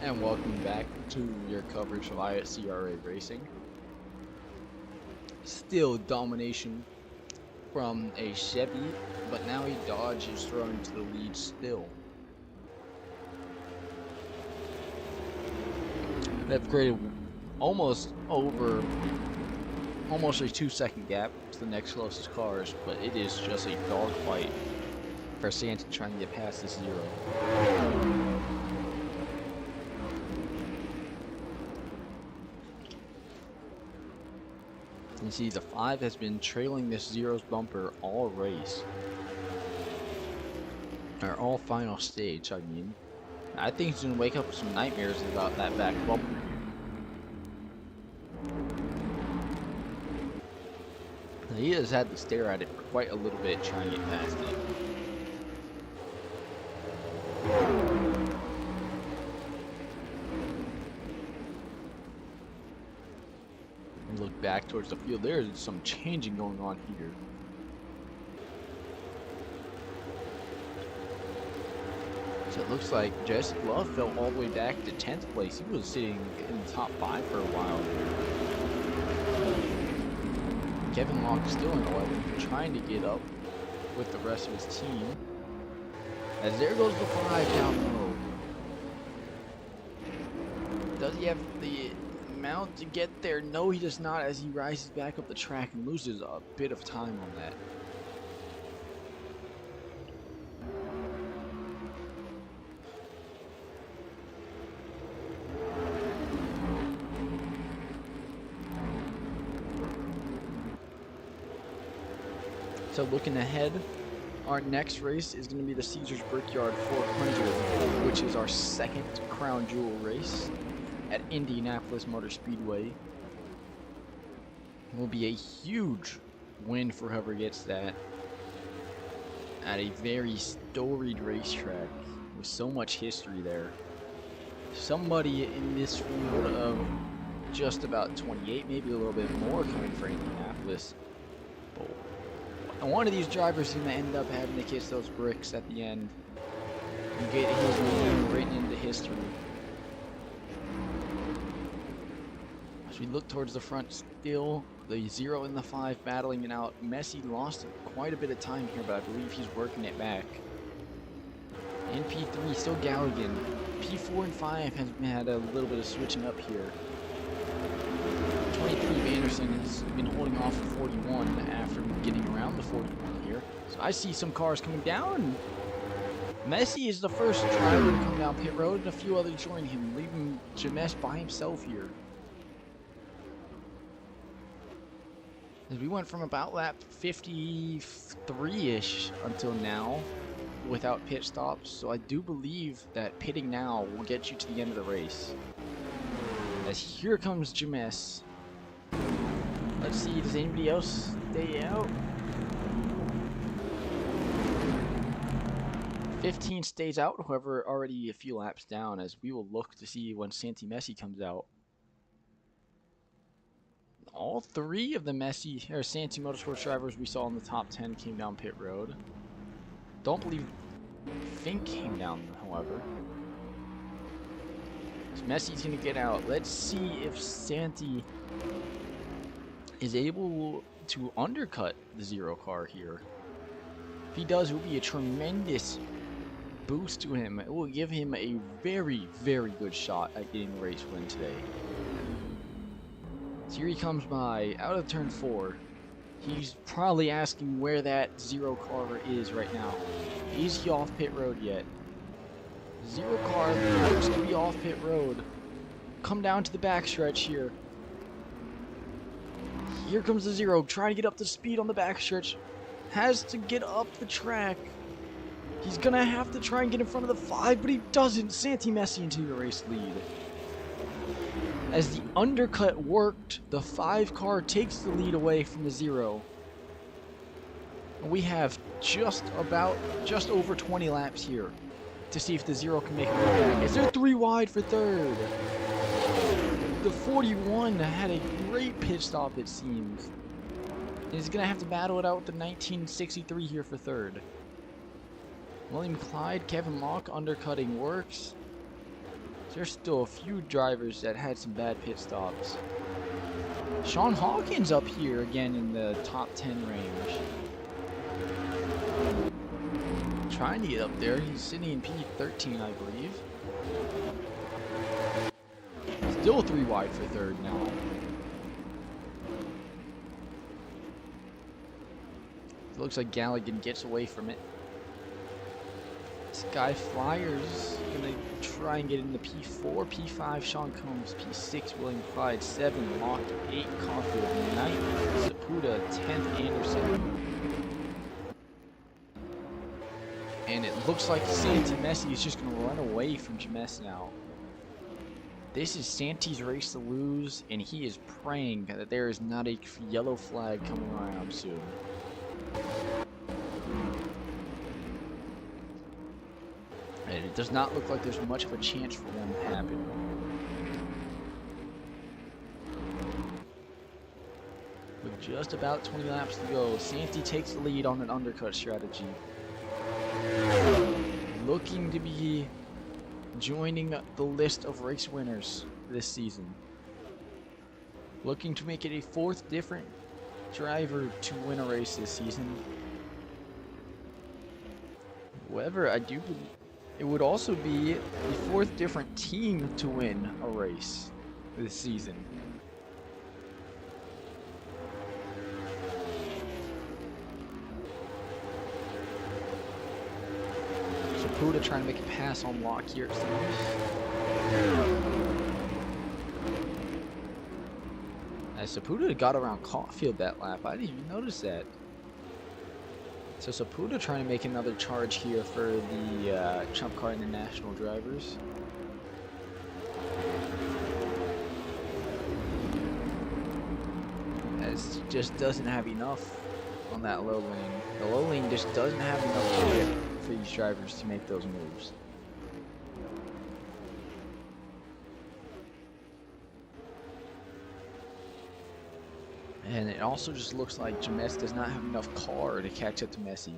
And welcome back to your coverage of ISCRA racing. Still domination from a Chevy, but now a Dodge is thrown to the lead still. They've created almost a 2-second gap to the next closest cars, but it is just a dogfight for Santa trying to get past this zero. You see, the 5 has been trailing this zero's bumper all race. Or all final stage, I mean. I think he's going to wake up with some nightmares about that back bumper. He has had to stare at it for quite a little bit trying to get past it. Look back towards the field. There's some changing going on here. So it looks like Jesse Love fell all the way back to 10th place. He was sitting in the top 5 for a while. Kevin Long still in 11th, trying to get up with the rest of his team. As there goes the 5 down low. Does he have the amount to get there? No, he does not, as he rises back up the track and loses a bit of time on that. So looking ahead, our next race is going to be the Caesars Brickyard 400, which is our second crown jewel race at Indianapolis Motor Speedway. It will be a huge win for whoever gets that at a very storied racetrack with so much history there. Somebody in this field of just about 28, maybe a little bit more, coming for Indianapolis. And one of these drivers is going to end up having to kiss those bricks at the end and get his name written into history. As we look towards the front still, the 0 and the 5 battling it out. Messi lost quite a bit of time here, but I believe he's working it back. In P3, still Galligan. P4 and 5 has had a little bit of switching up here. 23 Anderson has been holding off for 41 after getting around the 41 here. So I see some cars coming down. Messi is the first driver to come down pit road, and a few others join him, leaving Jamesh by himself here. As we went from about lap 53-ish until now without pit stops, so I do believe that pitting now will get you to the end of the race. As here comes Jamesh. Let's see, does anybody else stay out? 15 stays out, however, already a few laps down, as we will look to see when Santi Messi comes out. All 3 of the Messi or Santi Motorsports drivers we saw in the top 10 came down pit road. Don't believe Fink came down, however. So Messi's gonna get out. Let's see if Santi is able to undercut the 0 car here. If he does, it will be a tremendous boost to him. It will give him a very, very good shot at getting the race win today. So here he comes by, out of turn 4. He's probably asking where that 0 car is right now. Is he off pit road yet? 0 car looks to be off pit road. Come down to the backstretch here. Here comes the 0, trying to get up to speed on the backstretch. Has to get up the track. He's gonna have to try and get in front of the 5, but he doesn't. Santi Messi into the race lead. As the undercut worked, the 5 car takes the lead away from the 0. And we have just over 20 laps here to see if the 0 can make a way back. Is there 3 wide for 3rd? The 41 had a great pit stop, it seems. He's going to have to battle it out with the 1963 here for 3rd. William Clyde, Kevin Locke undercutting works. There's still a few drivers that had some bad pit stops. Sean Hawkins up here again in the top 10 range. Trying to get up there. He's sitting in P13, I believe. Still 3 wide for third now. It looks like Galligan gets away from it. Sky Flyers gonna try and get into P4, P5, Sean Combs, P6, William Clyde, 7, Locke, 8, Caulfield, 9th, Saputa, 10th, Anderson. And it looks like Santi Messi is just gonna run away from James now. This is Santi's race to lose, and he is praying that there is not a yellow flag coming around soon. And it does not look like there's much of a chance for one to happen. With just about 20 laps to go, Santi takes the lead on an undercut strategy. Looking to be joining the list of race winners this season. Looking to make it a 4th different driver to win a race this season. However, I do believe it would also be the 4th different team to win a race this season. Saputa trying to make a pass on Locke here, it seems. As Saputa got around Caulfield that lap, I didn't even notice that. So Saputa trying to make another charge here for the Trump Car International drivers. As just doesn't have enough on that low lane. The low lane just doesn't have enough grip for these drivers to make those moves. And it also just looks like James does not have enough car to catch up to Messi.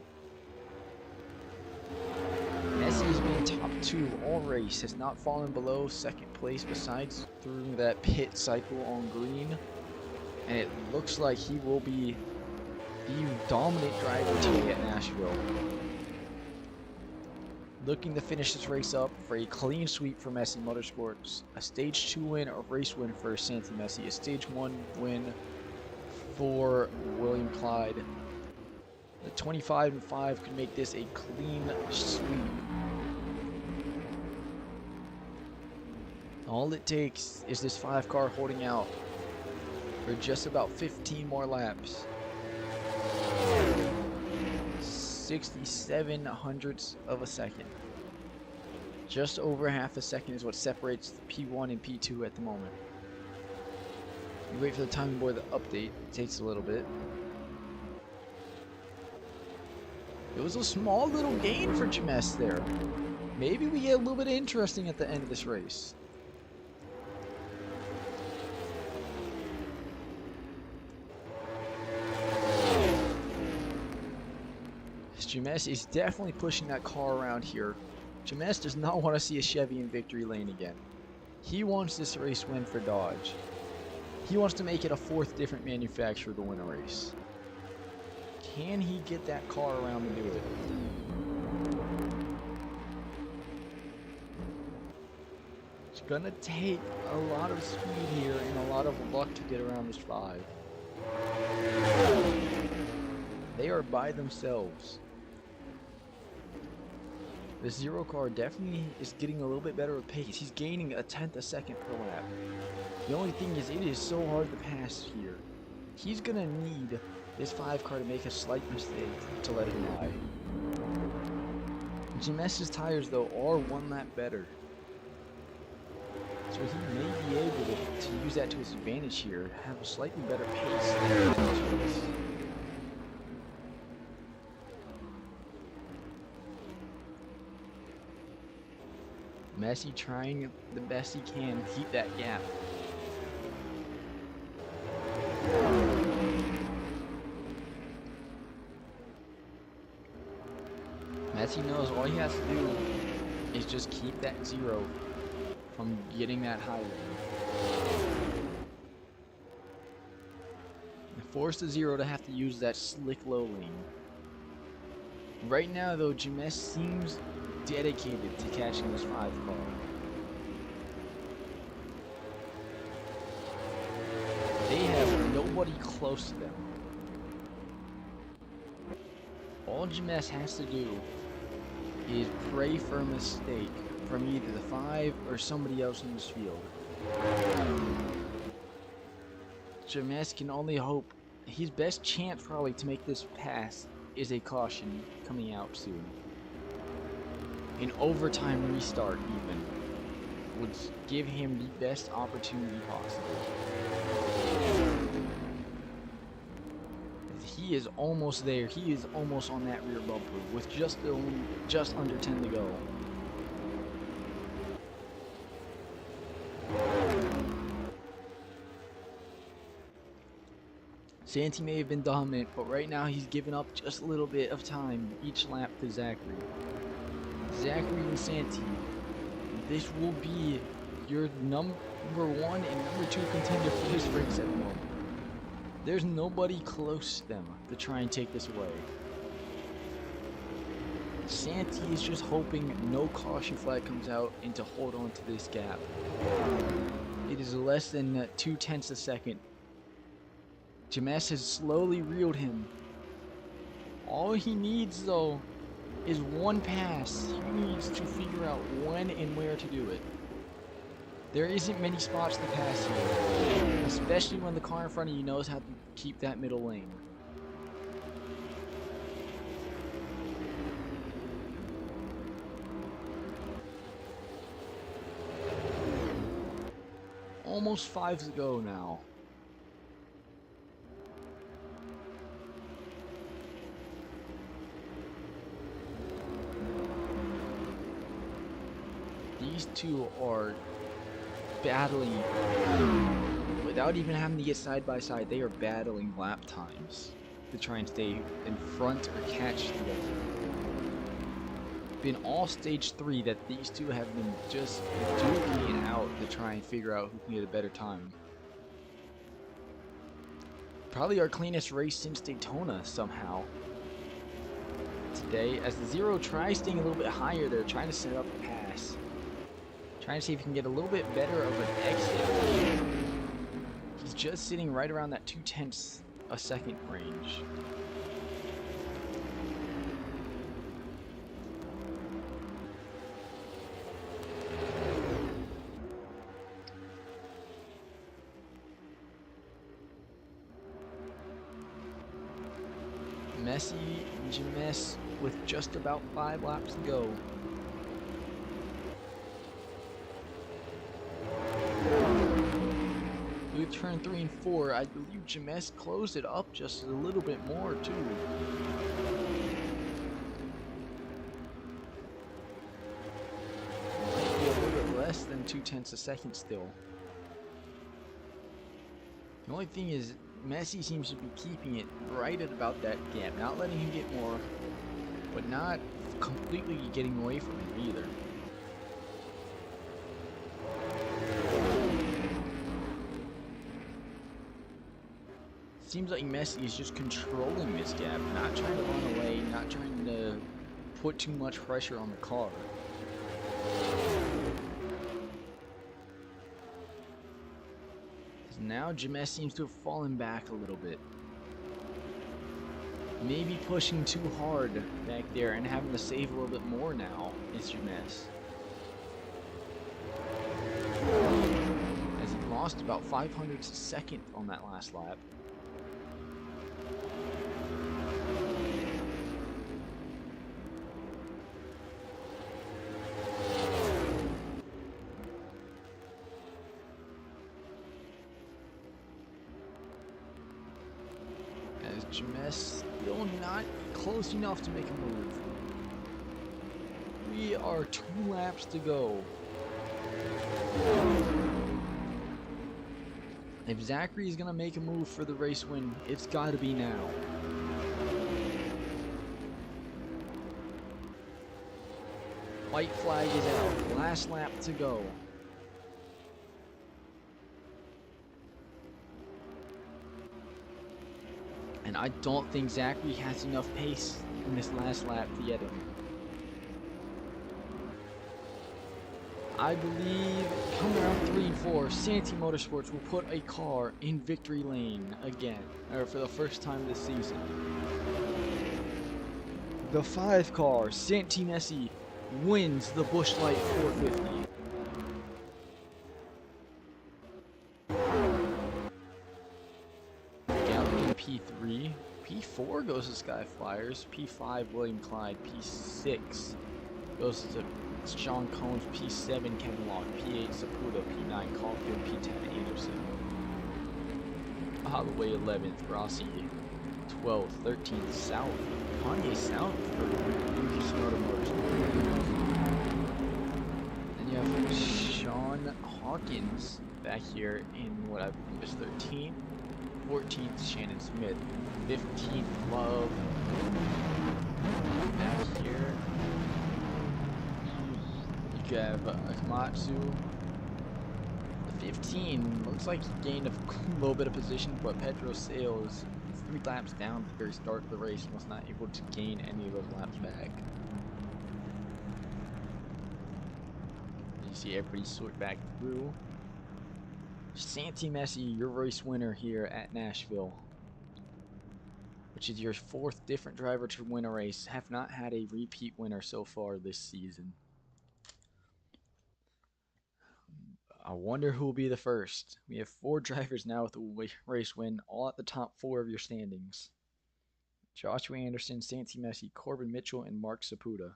Messi has been top 2 all race, has not fallen below 2nd place besides through that pit cycle on green. And it looks like he will be the dominant driver today at Nashville. Looking to finish this race up for a clean sweep for Messi Motorsports. A stage 2 win, a race win for Santi Messi, a stage 1 win for William Clyde. The 25-5 could make this a clean sweep. All it takes is this 5 car holding out for just about 15 more laps. 67 hundredths of a second. Just over half a second is what separates the P1 and P2 at the moment. You wait for the timing board to update. It takes a little bit. It was a small little gain for James there. Maybe we get a little bit interesting at the end of this race. James is definitely pushing that car around here. James does not want to see a Chevy in victory lane again. He wants this race win for Dodge. He wants to make it a 4th different manufacturer to win a race. Can he get that car around to do it? It's gonna take a lot of speed here and a lot of luck to get around this 5. They are by themselves. The 0 car definitely is getting a little bit better with pace. He's gaining a 1/10 a second per lap. The only thing is, it is so hard to pass here. He's gonna need this 5 car to make a slight mistake to let him lie. James's tires, though, are 1 lap better. So he may be able to use that to his advantage here, have a slightly better pace than this race. Messi trying the best he can to keep that gap. Messi knows all he has to do is just keep that 0 from getting that high lane. And force the Zero to have to use that slick low lane. Right now though, James seems dedicated to catching this 5 car. They have nobody close to them. All James has to do is pray for a mistake from either the 5 or somebody else in this field. James can only hope. His best chance probably to make this pass is a caution coming out soon. An overtime restart even would give him the best opportunity possible. He is almost there. He is almost on that rear bumper with just under 10 to go. Santi may have been dominant, but right now he's given up just a little bit of time each lap to Zachary. Zachary and Santi, this will be your number 1 and number 2 contender for this race at the moment. There's nobody close to them to try and take this away. Santi is just hoping no caution flag comes out and to hold on to this gap. It is less than 0.2 a second. James has slowly reeled him. All he needs though is one pass. He needs to figure out when and where to do it. There isn't many spots to pass here, especially when the car in front of you knows how to keep that middle lane. Almost 5 to go now. These two are battling without even having to get side by side. They are battling lap times to try and stay in front or catch the other. Been all stage 3 that these two have been just duking it out to try and figure out who can get a better time. Probably our cleanest race since Daytona somehow. Today, as the Zero tries staying a little bit higher, they're trying to set up a pass. Trying to see if he can get a little bit better of an exit. He's just sitting right around that 0.2 a second range. Messi and James with just about 5 laps to go. With turn 3 and 4, I believe James closed it up just a little bit more too. Might be a little bit less than 0.2 a second still. The only thing is, Messi seems to be keeping it right at about that gap, not letting him get more, but not completely getting away from him either. Seems like Messi is just controlling this gap, not trying to run away, not trying to put too much pressure on the car. Now James seems to have fallen back a little bit. Maybe pushing too hard back there and having to save a little bit more now is James. As he lost about 500 a second on that last lap. James still not close enough to make a move. We are 2 laps to go. If Zachary is gonna make a move for the race win, it's gotta be now. White flag is out. Last lap to go. And I don't think Zachary has enough pace in this last lap to get him. I believe come around 3 and 4, Santee Motorsports will put a car in victory lane again, or for the first time this season. The 5 car, Santee Messi, wins the Busch Lite 450. Gallagher P3, P4 goes to Sky Flyers, P5 William Clyde, P6 goes to Sean Combs, P7 Kevin Locke, P8 Saputo, P9 Caulfield, P10 Anderson. Holloway 11th, Rossi 12th, 13th South, Kanye South for Yuki Tsunoda Motorsports. Then you have Sean Hawkins back here in what I believe is 13th, 14th Shannon Smith, 15th Love back here. You have Komatsu. The 15 looks like he gained a little bit of position, but Pedro Sales 3 laps down at the very start of the race and was not able to gain any of those laps back. You see everybody sort back through. Santee Messi, your race winner here at Nashville, which is your 4th different driver to win a race. Have not had a repeat winner so far this season. I wonder who will be the first. We have 4 drivers now with a race win, all at the top 4 of your standings. Joshua Anderson, Santee Messi, Corbin Mitchell, and Mark Saputo.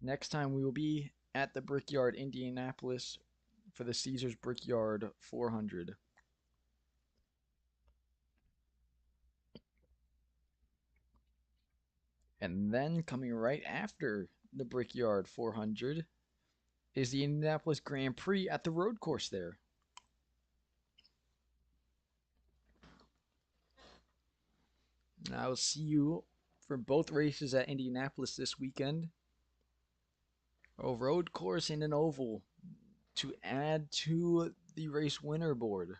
Next time we will be at the Brickyard, Indianapolis for the Caesars Brickyard 400. And then coming right after the Brickyard 400 is the Indianapolis Grand Prix at the road course there. And I will see you for both races at Indianapolis this weekend. A road course and an oval to add to the race winner board.